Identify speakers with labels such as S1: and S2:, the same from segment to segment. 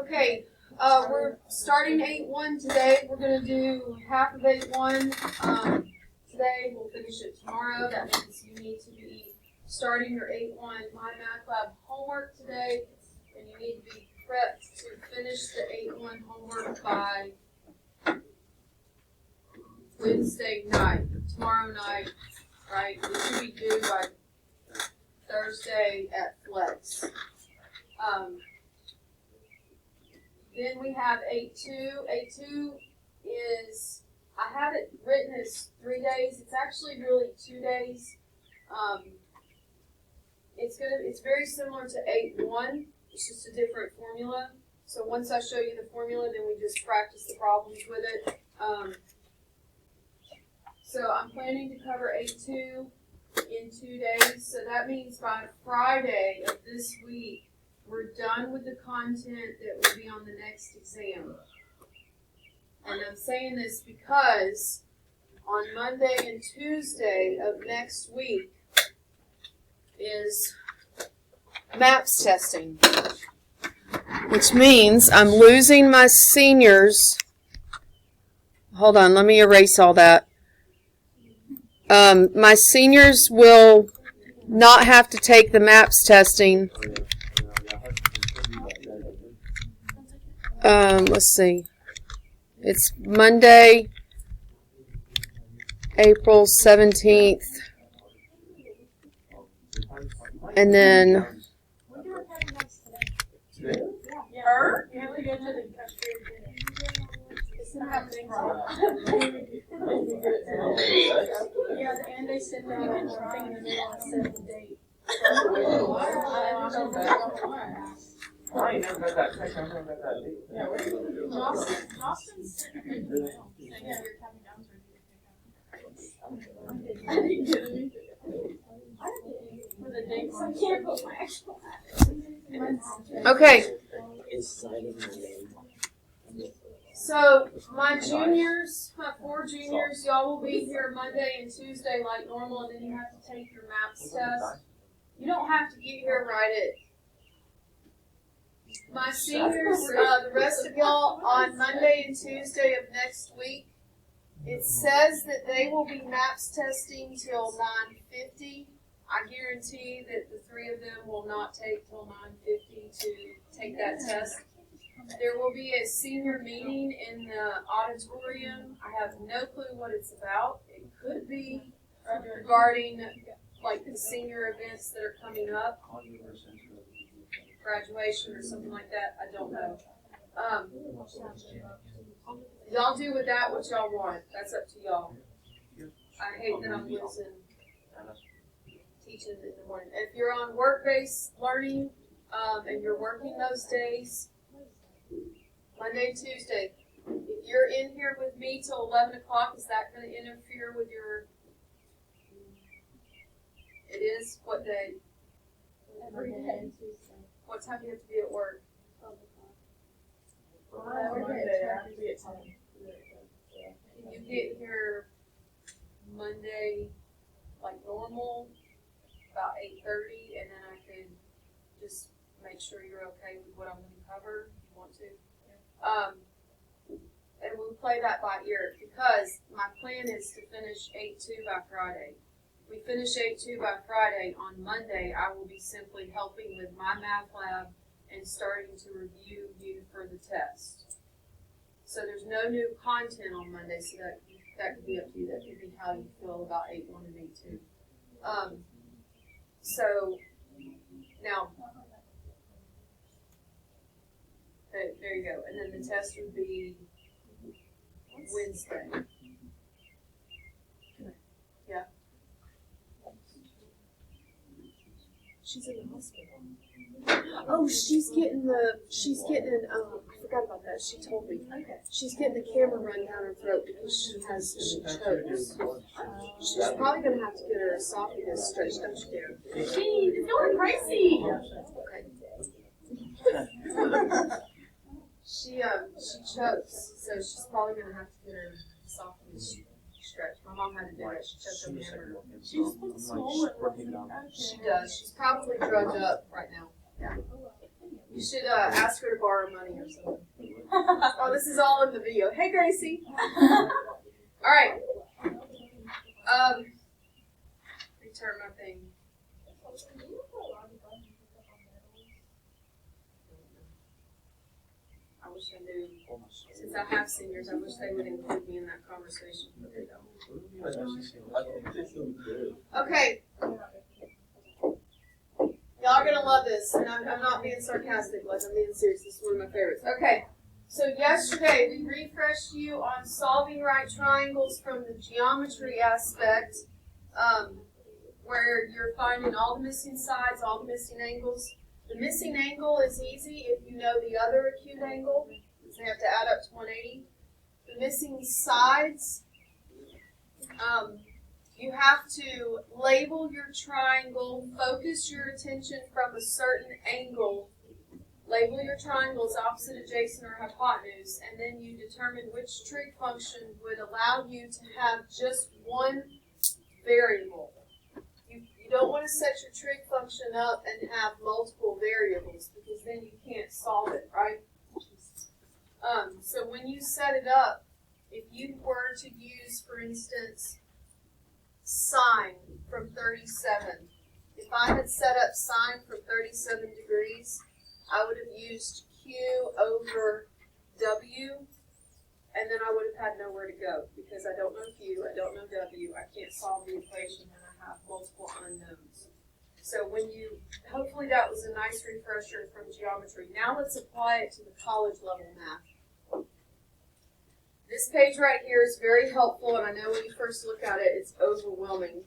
S1: Okay, we're starting 8-1 today. We're going to do half of 8-1 today. We'll finish it tomorrow. That means you need to be starting your 8-1 My Math Lab homework today, and you need to be prepped to finish the 8-1 homework by Wednesday night, tomorrow night, right? It should be due by Thursday at Flex. Then we have 8-2. 8-2 is, I have it written as 3 days. It's actually really 2 days. It's very similar to 8-1. It's just a different formula. So once I show you the formula, then we just practice the problems with it. So I'm planning to cover 8-2 in 2 days. So that means by Friday of this week, we're done with the content that will be on the next exam. And I'm saying this because on Monday and Tuesday of next week is MAPS testing, which means I'm losing my seniors. Hold on, let me erase all that. My seniors will not have to take the MAPS testing. Let's see. It's Monday, April 17th. And then
S2: Her? You have to go to the it's not happening. Yeah, and they said that you can thing in the middle and set the date.
S3: I ain't never got that text. I never got that date.
S2: Yeah, Austin's sitting in the middle saying you're coming down I didn't get anything. For the dates, I can't put my actual
S1: okay. So my juniors, my 4 juniors, y'all will be here Monday and Tuesday like normal, and then you have to take your MAPS test. You don't have to get here right at. My seniors, the rest of y'all, on Monday and Tuesday of next week, it says that they will be MAPS testing till 9:50. I guarantee that the 3 of them will not take till 9:50 to take that test. There will be a senior meeting in the auditorium. I have no clue what it's about. It could be regarding like the senior events that are coming up. Graduation or something like that. I don't know. Y'all do with that what y'all want. That's up to y'all. I hate that I'm losing teaching in the morning. If you're on work-based learning and you're working those days, Monday and Tuesday, if you're in here with me till 11 o'clock, is that going to interfere with your... It is? What day?
S2: Every day.
S1: What time do you have to be at work?
S2: 12 o'clock.
S1: Can you get here Monday like normal, about 8:30, and then I can just make sure you're okay with what I'm going to cover if you want to. And we'll play that by ear because my plan is to finish 8-2 by Friday. If we finish 8-2 by Friday, on Monday I will be simply helping with my math lab and starting to review you for the test. So there's no new content on Monday, so that could be up to you. That could be how you feel about 8-1 and 8-2. So now, there you go. And then the test would be Wednesday. Yeah. She's in the hospital. Oh, she's getting I forgot about that. She told me. Okay. She's getting the camera run down her throat because she chokes. She's probably going to have to get her esophagus stretched, don't you dare?
S2: It's going crazy.
S1: Okay. She chokes, so she's probably going to have to get her esophagus stretched. My mom had to do it. She choked on the hammer.
S2: She's swollen.
S1: She does. She's probably drugged up right now. Yeah. You should ask her to borrow money or something. Oh, this is all in the video. Hey, Gracie. All right. Return my thing. I wish I knew. Since I have seniors, I wish they would include me in that conversation, but they don't. Okay. Y'all are gonna love this, and I'm not being sarcastic, like I'm being serious. This is one of my favorites. Okay. So yesterday we refreshed you on solving right triangles from the geometry aspect, where you're finding all the missing sides, all the missing angles. The missing angle is easy if you know the other acute angle, because they have to add up to 180. The missing sides, you have to label your triangle, focus your attention from a certain angle, label your triangles opposite, adjacent, or hypotenuse, and then you determine which trig function would allow you to have just one variable. You don't want to set your trig function up and have multiple variables, because then you can't solve it, right? So when you set it up, if you were to use, for instance, sine from 37, if I had set up sine from 37 degrees, I would have used Q over W, and then I would have had nowhere to go, because I don't know Q, I don't know W, I can't solve the equation, and I have multiple unknowns. So hopefully that was a nice refresher from geometry. Now let's apply it to the college level math. This page right here is very helpful, and I know when you first look at it, it's overwhelming.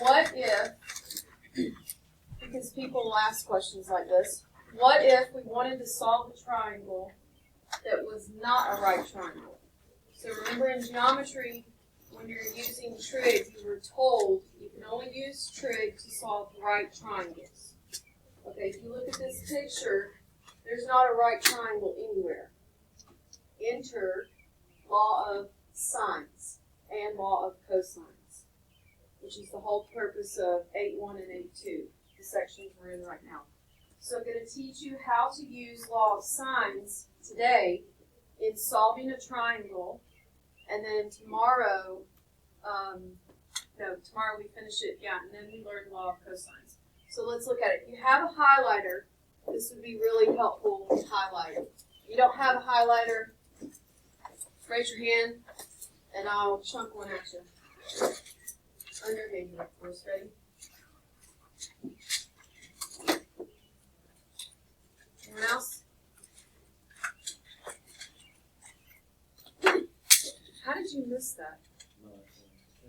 S1: What if, because people will ask questions like this, what if we wanted to solve a triangle that was not a right triangle? So remember in geometry, when you're using trig, you were told you can only use trig to solve right triangles. Okay, if you look at this picture, there's not a right triangle anywhere. Enter law of sines and law of cosines, which is the whole purpose of 8.1 and 8.2, the sections we're in right now. So I'm going to teach you how to use law of sines today in solving a triangle, and then tomorrow we finish it, and then we learn law of cosines. So let's look at it. If you have a highlighter, this would be really helpful to highlight. If you don't have a highlighter, raise your hand, and I'll chunk one at you. Under me, of course. Ready? Anyone else? How did you miss that?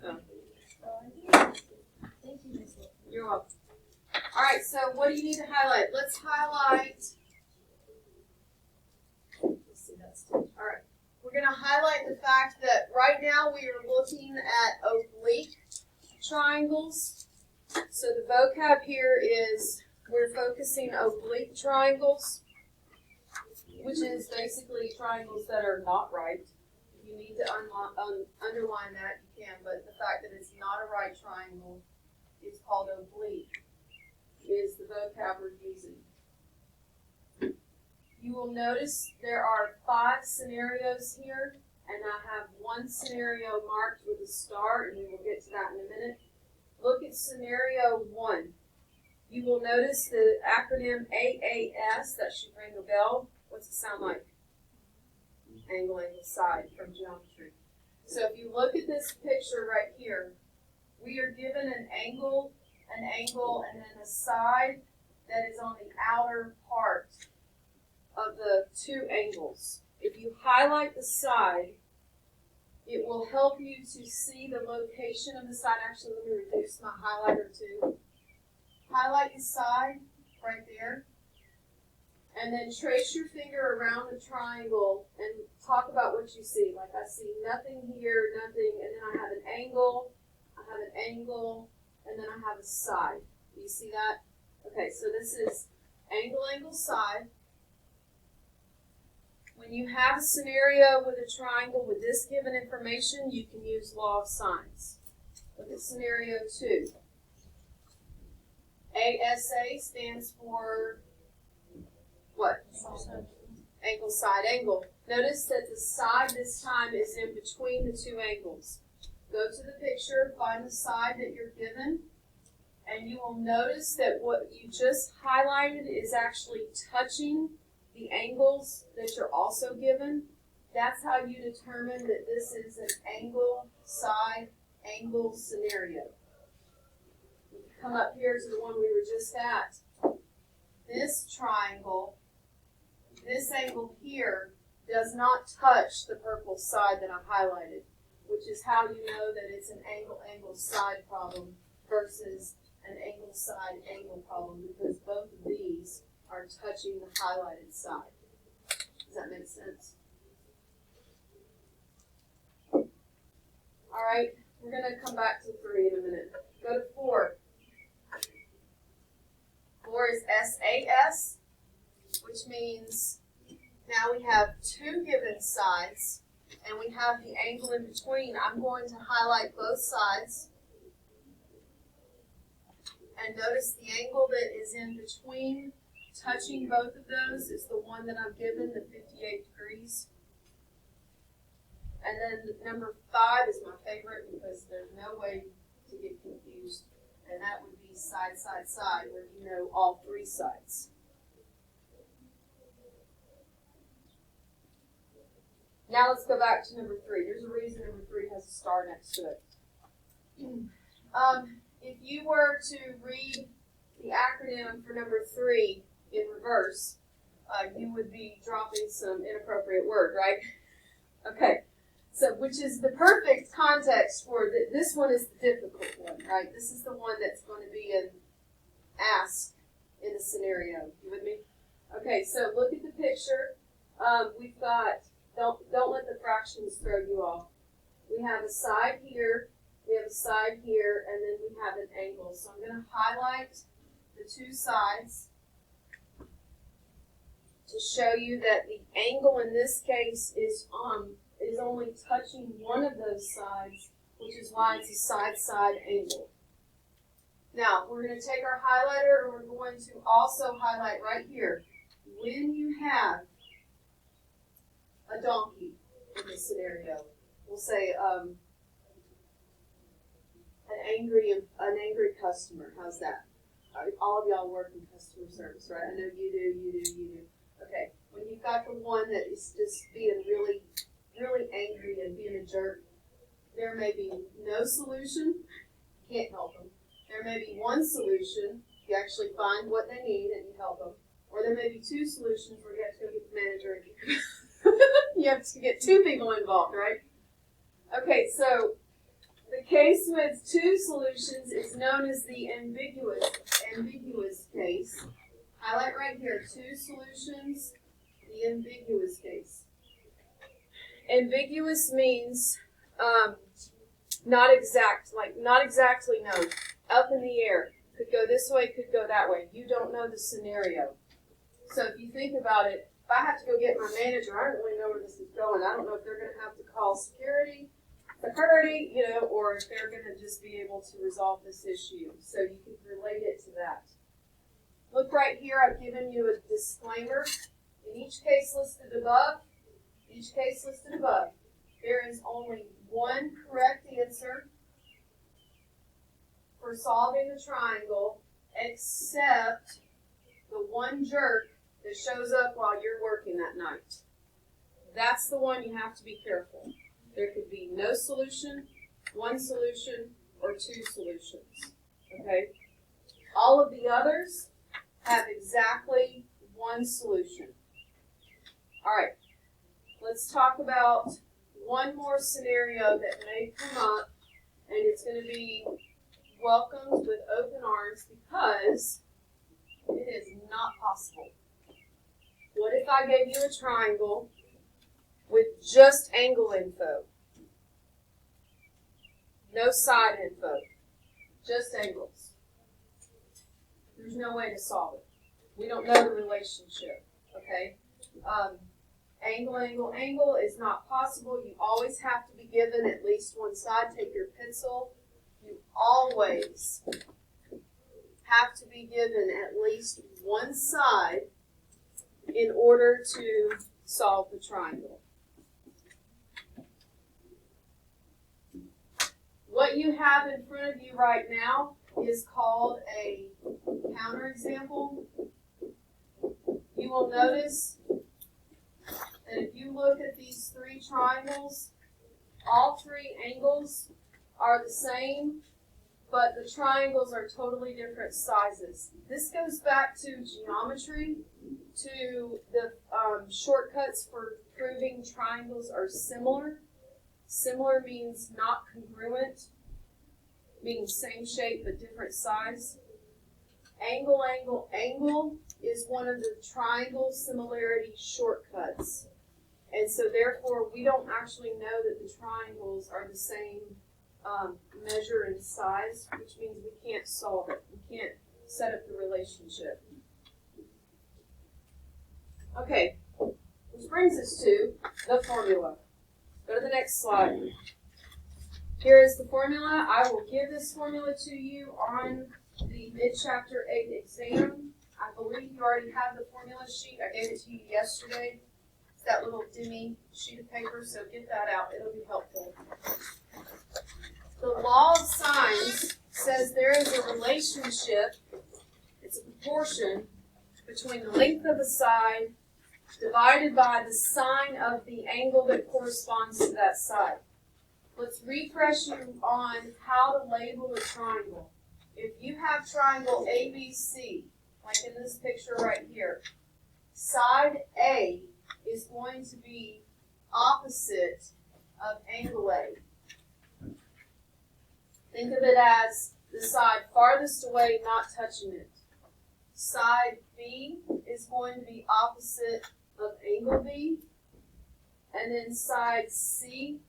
S1: Oh. You're welcome. All right, so what do you need to highlight? Let's highlight. Let's see, that's all right. We're going to highlight the fact that right now we are looking at oblique triangles. So the vocab here is we're focusing oblique triangles, which is basically triangles that are not right. If you need to underline that, you can, but the fact that it's not a right triangle is called oblique is the vocab we're using. You will notice there are 5 scenarios here, and I have one scenario marked with a star, and we will get to that in a minute. Look at scenario 1. You will notice the acronym AAS, that should ring a bell. What's it sound like? Angle, angle, side from geometry. So if you look at this picture right here, we are given an angle, and then a side that is on the outer part of the 2 angles. If you highlight the side, it will help you to see the location of the side. Actually, let me reduce my highlighter too. Highlight the side right there, and then trace your finger around the triangle and talk about what you see. Like I see nothing here, nothing, and then I have an angle, and then I have a side. Do you see that? Okay, so this is angle, angle, side. When you have a scenario with a triangle with this given information, you can use law of sines. Look at scenario 2. ASA stands for angle, side, angle. Notice that the side this time is in between the two angles. Go to the picture, find the side that you're given, and you will notice that what you just highlighted is actually touching the angles that you're also given. That's how you determine that this is an angle, side, angle scenario. Come up here to the one we were just at. This triangle, this angle here, does not touch the purple side that I highlighted, which is how you know that it's an angle side problem versus an angle side angle problem, because both of these are touching the highlighted side. Does that make sense? All right, we're going to come back to 3 in a minute. Go to 4. 4 is SAS, which means now we have 2 given sides, and we have the angle in between. I'm going to highlight both sides. And notice the angle that is in between, touching both of those, is the one that I'm given, the 58 degrees. And then number 5 is my favorite because there's no way to get confused. And that would be side, side, side, where you know all 3 sides. Now let's go back to number 3. There's a reason number 3 has a star next to it. If you were to read the acronym for number 3 in reverse, you would be dropping some inappropriate word, right? Okay, so which is the perfect context for this one is the difficult one, right? This is the one that's going to be an ask in the scenario. You with me? Okay, so look at the picture. We've got, don't let the fractions throw you off. We have a side here. We have a side here, and then we have an angle. So I'm going to highlight the 2 sides to show you that the angle in this case is only touching one of those sides, which is why it's a side-side angle. Now, we're going to take our highlighter, and we're going to also highlight right here. When you have a donkey in this scenario, we'll say an angry customer. How's that? All of y'all work in customer service, right? I know you do. Okay, when you've got the one that is just being really, really angry and being a jerk, there may be no solution. Can't help them. There may be one solution. You actually find what they need and you help them. Or there may be 2 solutions where you have to go get the manager and you have to get 2 people involved, right? Okay, so the case with 2 solutions is known as the ambiguous case. Highlight right here, 2 solutions, the ambiguous case. Ambiguous means not exactly known. Up in the air. Could go this way, could go that way. You don't know the scenario. So if you think about it, if I have to go get my manager, I don't really know where this is going. I don't know if they're going to have to call security, or if they're going to just be able to resolve this issue. So you can relate it to that. Look right here, I've given you a disclaimer. In each case listed above, there is only one correct answer for solving the triangle, except the one jerk that shows up while you're working that night. That's the one you have to be careful. There could be no solution, one solution, or 2 solutions. Okay? All of the others have exactly one solution. All right. Let's talk about one more scenario that may come up, and it's going to be welcomed with open arms because it is not possible. What if I gave you a triangle with just angle info? No side info, just angles. There's no way to solve it. We don't know the relationship, okay? Angle is not possible. You always have to be given at least one side. Take your pencil. You always have to be given at least one side in order to solve the triangle. What you have in front of you right now is called a counterexample. You will notice that if you look at these three triangles, all three angles are the same, but the triangles are totally different sizes. This goes back to geometry, to the shortcuts for proving triangles are similar. Similar means not congruent, meaning same shape but different size. Angle, angle, angle is one of the triangle similarity shortcuts. And so therefore we don't actually know that the triangles are the same measure and size, which means we can't solve it. We can't set up the relationship. Okay, which brings us to the formula. Go to the next slide. Here is the formula. I will give this formula to you on the mid-chapter 8 exam. I believe you already have the formula sheet. I gave it to you yesterday. It's that little demi sheet of paper, so get that out. It'll be helpful. The law of sines says there is a relationship, it's a proportion, between the length of a side divided by the sine of the angle that corresponds to that side. Let's refresh you on how to label a triangle. If you have triangle ABC, like in this picture right here, side A is going to be opposite of angle A. Think of it as the side farthest away, not touching it. Side B is going to be opposite of angle B. And then side C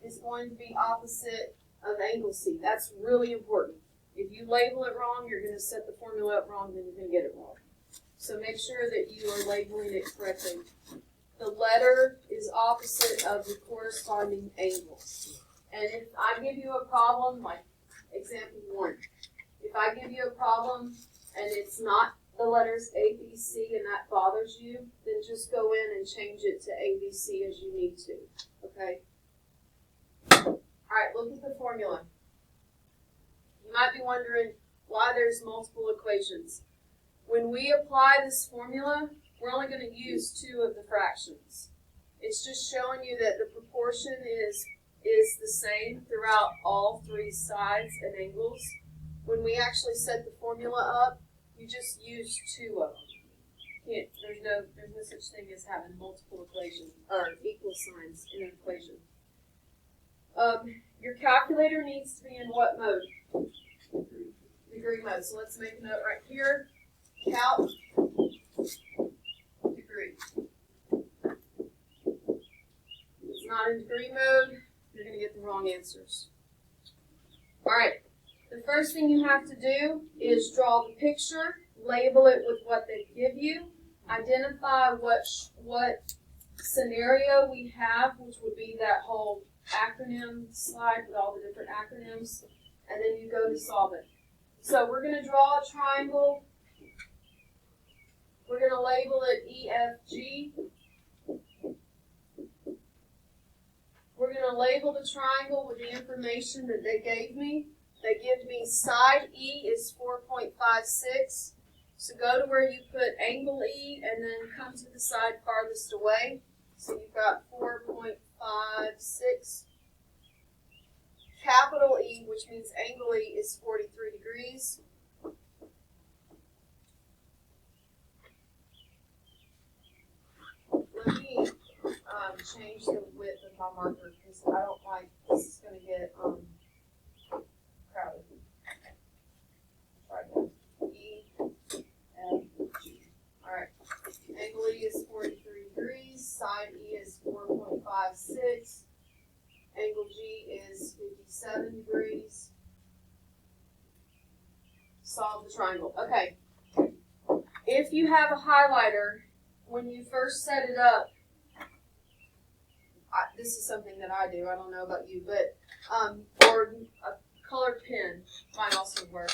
S1: is going to be opposite of angle C. That's really important. If you label it wrong, you're going to set the formula up wrong, then you're going to get it wrong. So make sure that you are labeling it correctly. The letter is opposite of the corresponding angle. And if I give you a problem, like example 1, if I give you a problem and it's not the letters A, B, C and that bothers you, then just go in and change it to A, B, C as you need to, okay? Alright, look at the formula. You might be wondering why there's multiple equations. When we apply this formula, we're only going to use 2 of the fractions. It's just showing you that the proportion is the same throughout all 3 sides and angles. When we actually set the formula up, you just use 2 of them. There's no such thing as having multiple equations or equal signs in an equation. Your calculator needs to be in what mode? Degree mode. So let's make a note right here. Calc degree. If it's not in degree mode, you're going to get the wrong answers. All right. The first thing you have to do is draw the picture, label it with what they give you, identify what scenario we have, which would be that whole acronym slide with all the different acronyms, and then you go to solve it. So we're going to draw a triangle. We're going to label it EFG. We're going to label the triangle with the information that they gave me. They give me side E is 4.56. So go to where you put angle E and then come to the side farthest away. So you've got 4.56. Capital E, which means angle E, is 43 degrees. Let me change the width of my marker because I don't like this is going to get crowded. Try again. E, F, G. All right. Angle E is 43 degrees. Side E is 4.56. Angle G is 57 degrees. Solve the triangle. Okay. If you have a highlighter, when you first set it up, this is something that I do. I don't know about you, but or a colored pen might also work.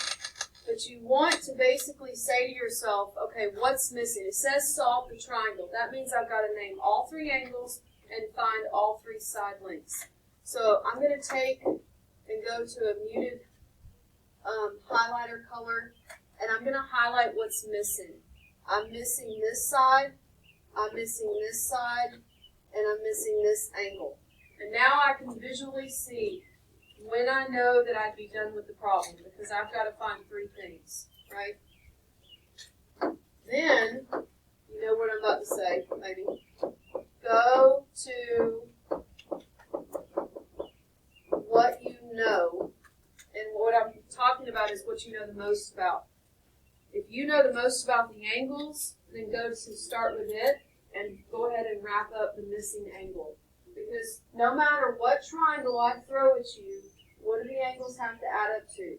S1: But you want to basically say to yourself, okay, what's missing? It says solve the triangle. That means I've got to name all three angles and find all three side lengths. So I'm going to take and go to a muted highlighter color, and I'm going to highlight what's missing. I'm missing this side, I'm missing this side, and I'm missing this angle. And now I can visually see when I know that I'd be done with the problem, because I've got to find three things, right? Then, you know what I'm about to say, maybe. Go to what you know, and what I'm talking about is what you know the most about. If you know the most about the angles, then go to start with it, and go ahead and wrap up the missing angle. Because no matter what triangle I throw at you, what do the angles have to add up to?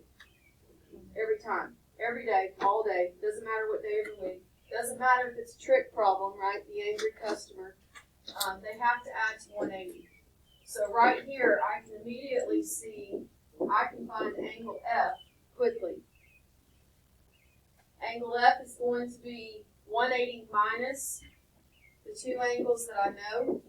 S1: Every time. Every day. All day. Doesn't matter what day of the week. Doesn't matter if it's a trick problem, right? The angry customer. They have to add to 180. So right here, I can immediately see, I can find angle F quickly. Angle F is going to be 180 minus the two angles that I know.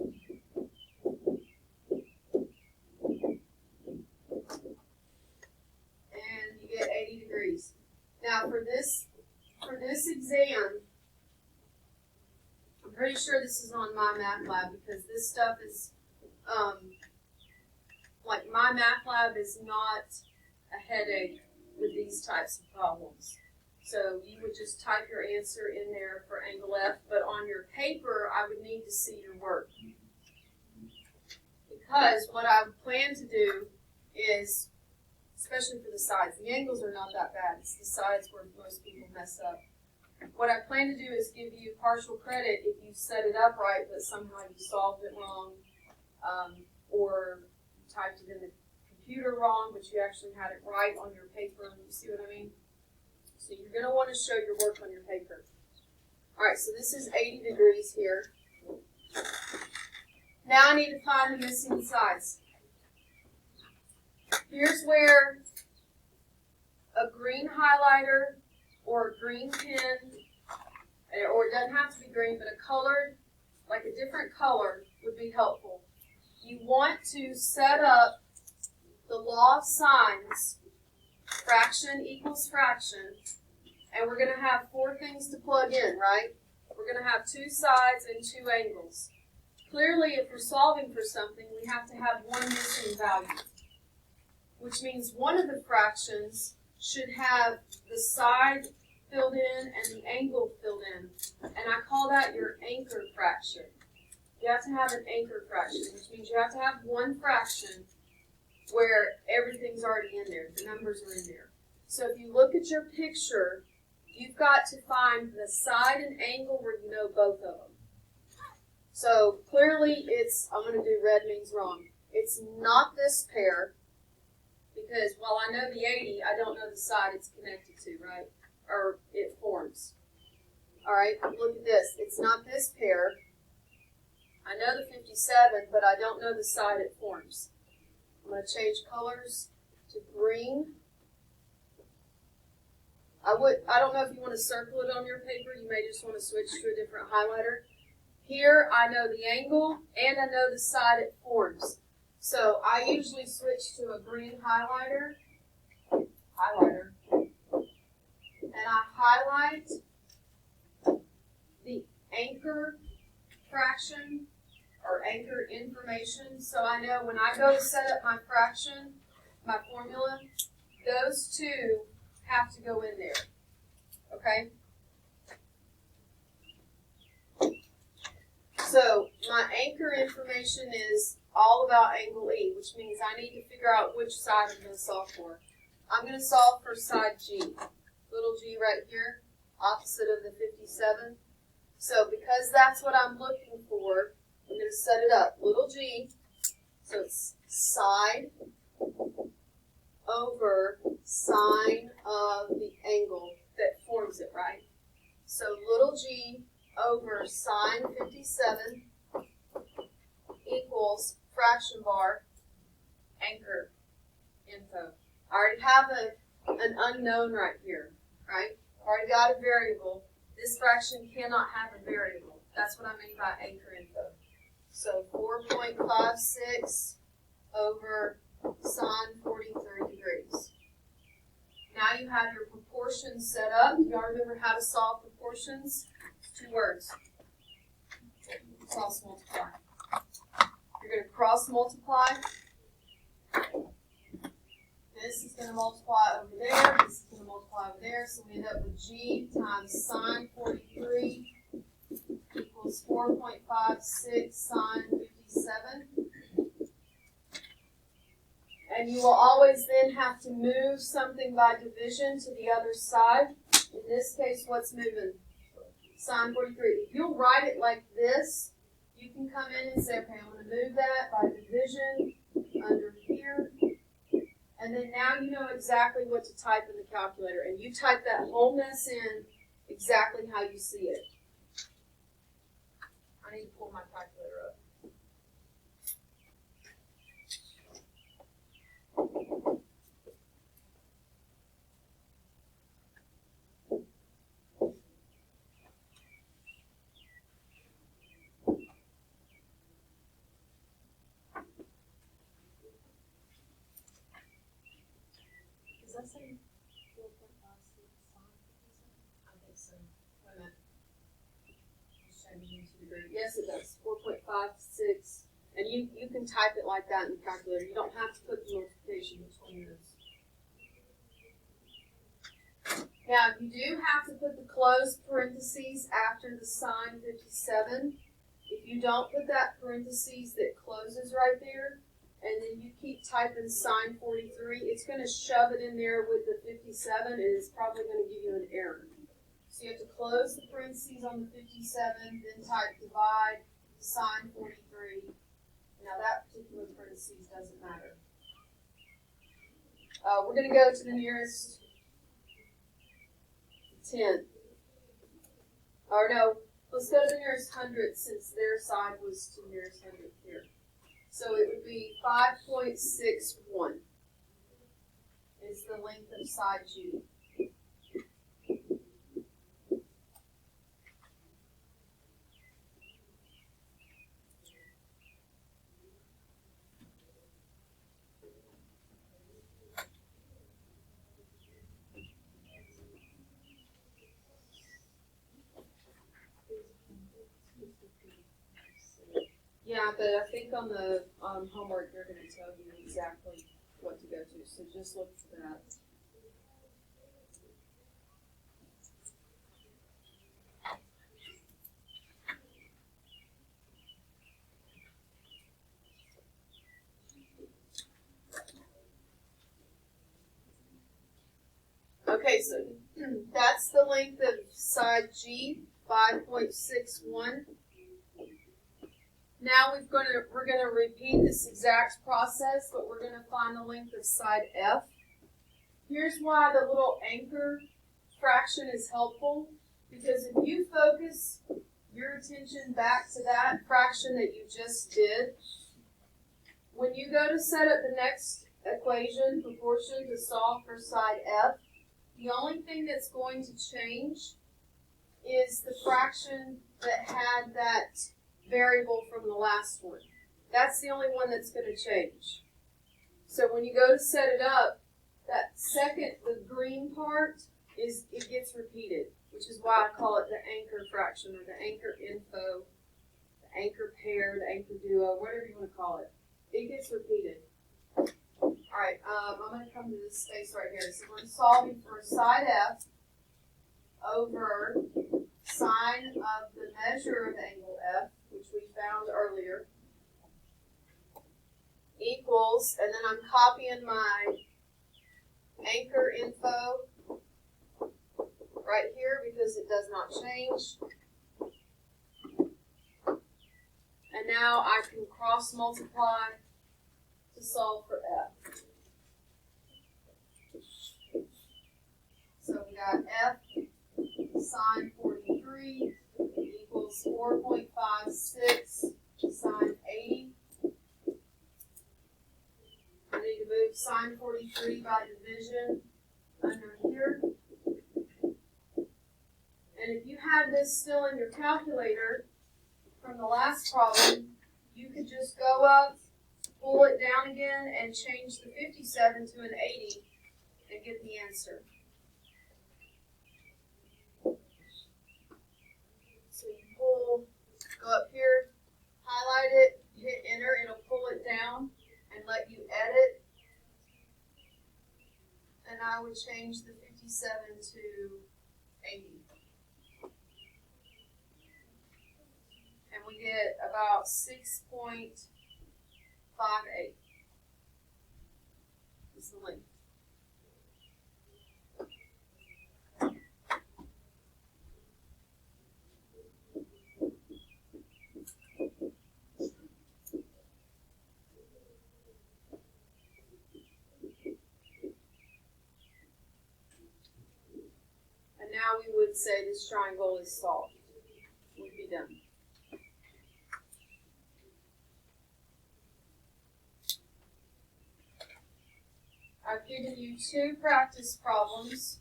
S1: And you get 80 degrees. Now for this exam, I'm pretty sure this is on My Math Lab, because this stuff is, like My Math Lab is not a headache with these types of problems. So you would just type your answer in there for angle F, but on your paper, I would need to see your work. Because what I plan to do is, especially for the sides, the angles are not that bad. It's the sides where most people mess up. What I plan to do is give you partial credit if you set it up right, but somehow you solved it wrong, or you typed it in the computer wrong, but you actually had it right on your paper. You see what I mean? So you're going to want to show your work on your paper. All right, so this is 80 degrees here. Now I need to find the missing sides. Here's where a green highlighter or a green pen, or it doesn't have to be green, but a colored, like a different color would be helpful. You want to set up the law of signs, fraction equals fraction, and we're going to have four things to plug in, right? We're going to have two sides and two angles. Clearly, if we're solving for something, we have to have one missing value, which means one of the fractions should have the side filled in and the angle filled in. And I call that your anchor fraction. You have to have an anchor fraction, which means you have to have one fraction where everything's already in there. The numbers are in there. So if you look at your picture, you've got to find the side and angle where you know both of them. So clearly it's, I'm going to do red means wrong. It's not this pair, because while I know the 80, I don't know the side it's connected to, right? Or it forms. All right, look at this. It's not this pair. I know the 57, but I don't know the side it forms. I'm going to change colors to green. I don't know if you want to circle it on your paper. You may just want to switch to a different highlighter. Here, I know the angle, and I know the side it forms. So I usually switch to a green highlighter, and I highlight the anchor fraction or anchor information. So I know when I go to set up my fraction, my formula, those two have to go in there. Okay? So my anchor information is all about angle E, which means I need to figure out which side I'm going to solve for. I'm going to solve for side G. Little g right here, opposite of the 57. So because that's what I'm looking for, I'm going to set it up. Little g, so it's side over sine of the angle that forms it, right? So little g over sine 57 equals fraction bar anchor info. I already have a an unknown right here, right? Already got a variable. This fraction cannot have a variable. That's what I mean by anchor info. So 4.56 over sine 43 degrees. Now you have your proportions set up. Y'all remember how to solve proportions? 2 words. Cross multiply. You're going to cross multiply. This is going to multiply over there. This is going to multiply over there. So we end up with g times sine 43 equals 4.56 sine 57. And you will always then have to move something by division to the other side. In this case, what's moving? Sine 43. If you'll write it like this, you can come in and say, okay, I'm going to move that by division under here. And then now you know exactly what to type in the calculator. And you type that whole mess in exactly how you see it. I need to pull my calculator up. Does that say 4.56 sine 57? I think so. Wait a minute. Just changing to degree. Yes, it does. 4.56. And you can type it like that in the calculator. You don't have to put the multiplication between those. Now, you do have to put the closed parentheses after the sine 57. If you don't put that parentheses that closes right there, and then you keep typing sine 43, it's going to shove it in there with the 57, and it's probably going to give you an error. So you have to close the parentheses on the 57, then type divide sine 43. Now that particular parentheses doesn't matter. We're going to go to the nearest 10. Or no, let's go to the nearest 100 since their side was to the nearest 100 here. So it would be 5.61 is the length of side G. Yeah, but I think on the homework they're going to tell you exactly what to go to, so just look for that. Okay, so that's the length of side G, 5.61. Now we're gonna repeat this exact process, but we're gonna find the length of side F. Here's why the little anchor fraction is helpful, because if you focus your attention back to that fraction that you just did, when you go to set up the next equation, proportion, to solve for side F, the only thing that's going to change is the fraction that had that variable from the last one. That's the only one that's going to change. So when you go to set it up, that second, the green part, it gets repeated, which is why I call it the anchor fraction or the anchor info, the anchor pair, the anchor duo, whatever you want to call it. It gets repeated. Alright, I'm going to come to this space right here. So we're solving for side F over sine of the measure of angle F, which we found earlier, equals, and then I'm copying my anchor info right here because it does not change. And now I can cross multiply to solve for F. So we got F sine 43 equals 4.56 sine 80. I need to move sine 43 by division is still in your calculator from the last problem, you could just go up, pull it down again, and change the 57 to an 80 and get the answer. So you pull, go up here, highlight it, hit enter, it'll pull it down and let you edit. And I would change the 57 to 80. And we get about 6.58 is the length. And now we would say this triangle is solved. We'd be done. I've given you 2 practice problems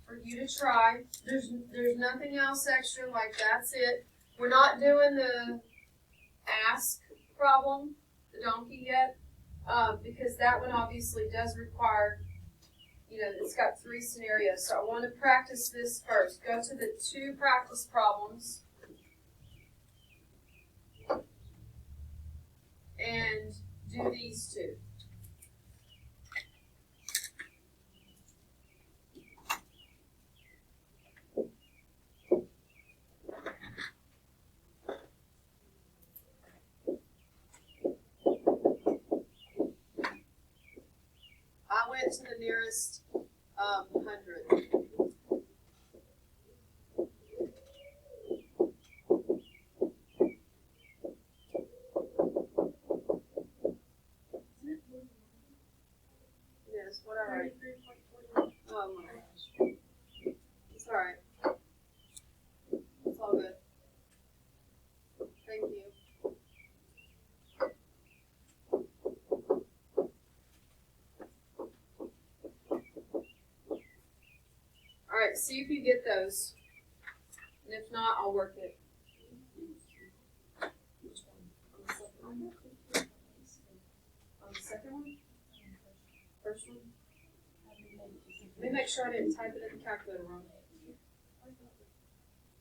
S1: for you to try. There's nothing else extra, like that's it. We're not doing the ask problem, the donkey yet, because that one obviously does require, it's got 3 scenarios. So I want to practice this first. Go to the 2 practice problems and do these 2. I went to the nearest 100. Yes, whatever. Oh my gosh. It's alright. It's all good. Thank you. Alright, see if you get those. And if not, I'll work it. Which one? On the second one? First one? Let me make sure I didn't type it in the calculator wrong.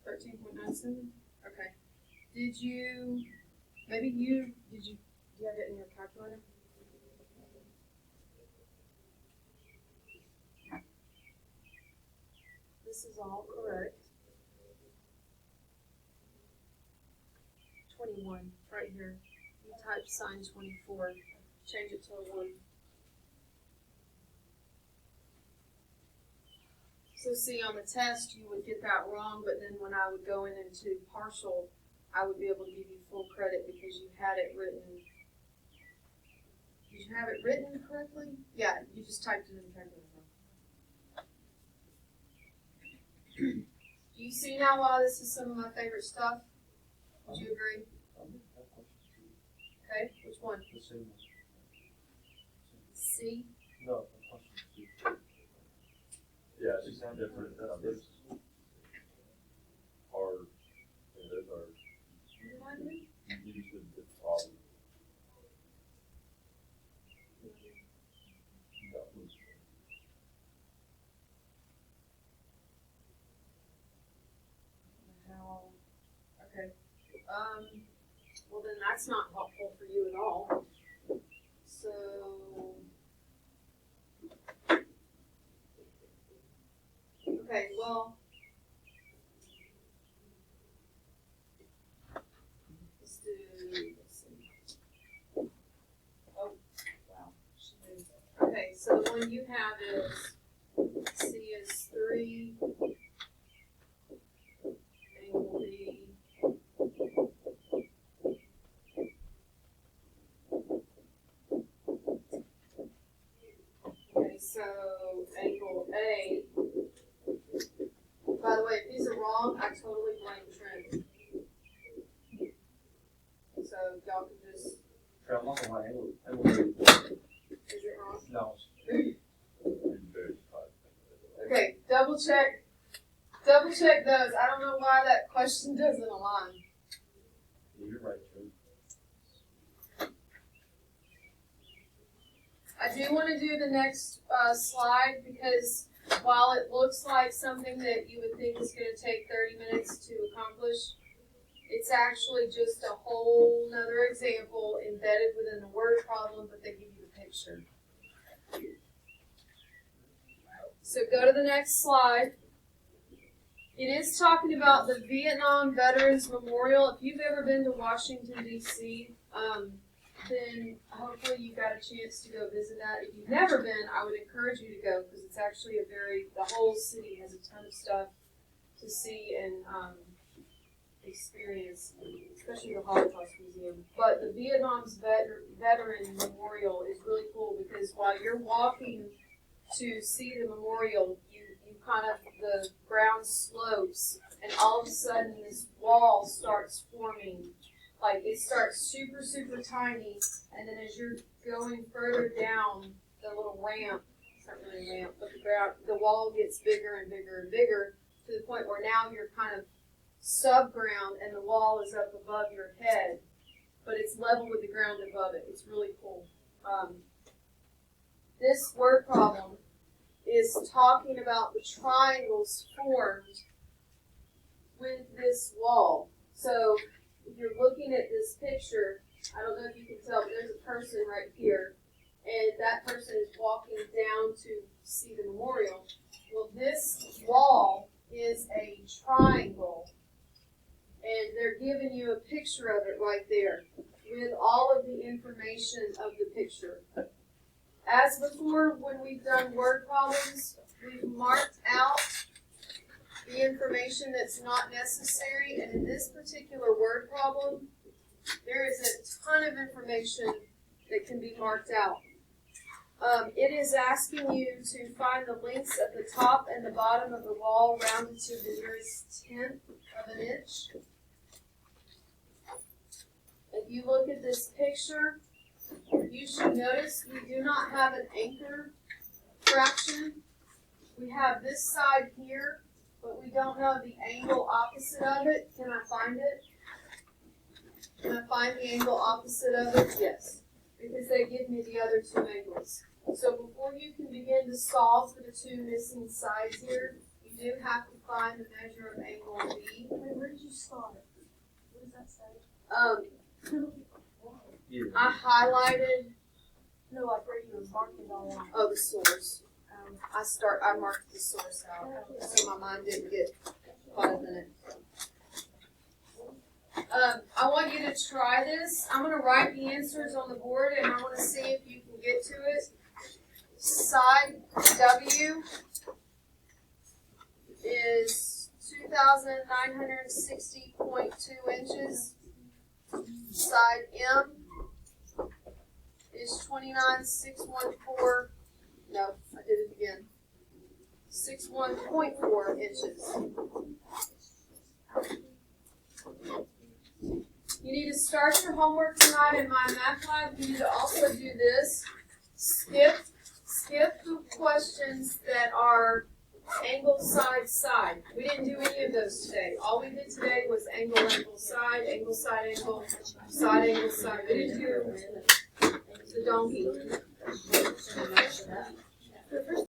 S1: 13.97? Okay. Do you have it in your calculator? This is all correct. 21, right here. You type sign 24. Change it to a 1. So see, on the test, you would get that wrong, but then when I would go into partial, I would be able to give you full credit because you had it written. Did you have it written correctly? Yeah, you just typed it in the calculator. Do you see now why this is some of my favorite stuff? Would you agree? Okay, which one? C?
S4: No, yeah, it's different. Those are, those are
S1: What did I do?
S4: usually the problem. That was
S1: How? Okay. Well then that's not helpful for you at all. So. Okay, well. Let's see. Oh, wow. Okay, so the one you have is C is 3, angle B. Okay, so angle A. By the way, if these are wrong, I totally blame Trent. So y'all can just.
S4: I'm not gonna lie,
S1: Is it wrong?
S4: no.
S1: Okay. check those. I don't know why that question doesn't align.
S4: Yeah, you're right, Joe.
S1: I do want to do the next slide because while it looks like something that you would think is going to take 30 minutes to accomplish, it's actually just a whole nother example embedded within the word problem, but they give you the picture. So go to the next slide. It is talking about the Vietnam Veterans Memorial. If you've ever been to Washington, D.C., then hopefully you got a chance to go visit that. If you've never been, I would encourage you to go because it's actually the whole city has a ton of stuff to see and experience, especially the Holocaust Museum. But the Vietnam's Veteran Memorial is really cool because while you're walking to see the memorial, you kind of, the ground slopes and all of a sudden this wall starts forming. Like it starts super, super tiny, and then as you're going further down the little ramp, it's not really a ramp, but the wall gets bigger and bigger and bigger to the point where now you're kind of subground and the wall is up above your head, but it's level with the ground above it. It's really cool. This word problem is talking about the triangles formed with this wall. So if you're looking at this picture, I don't know if you can tell, but there's a person right here, and that person is walking down to see the memorial. Well, this wall is a triangle, and they're giving you a picture of it right there with all of the information of the picture. As before, when we've done word problems, we've marked out the information that's not necessary, and in this particular word problem, there is a ton of information that can be marked out. It is asking you to find the lengths at the top and the bottom of the wall rounded to the nearest tenth of an inch. If you look at this picture, you should notice we do not have an anchor fraction. We have this side here, but we don't know the angle opposite of it. Can I find it? Can I find the angle opposite of it? Yes, because they give me the other two angles. So before you can begin to solve for the two missing sides here, you do have to find the measure of angle B.
S2: Wait, where did you start? What does that say?
S1: I highlighted,
S2: No, like where you were marking all along.
S1: oh, the source. I marked the source out, so my mind didn't get caught up in it. I want you to try this. I'm going to write the answers on the board, and I want to see if you can get to it. Side W is 2,960.2 inches. Side M is 29,614. No, I did it again. 61.4 inches. You need to start your homework tonight in my math lab. You need to also do this. Skip the questions that are angle, side, side. We didn't do any of those today. All we did today was angle, angle, side, angle, side, angle, side, angle, side. We didn't do the donkey.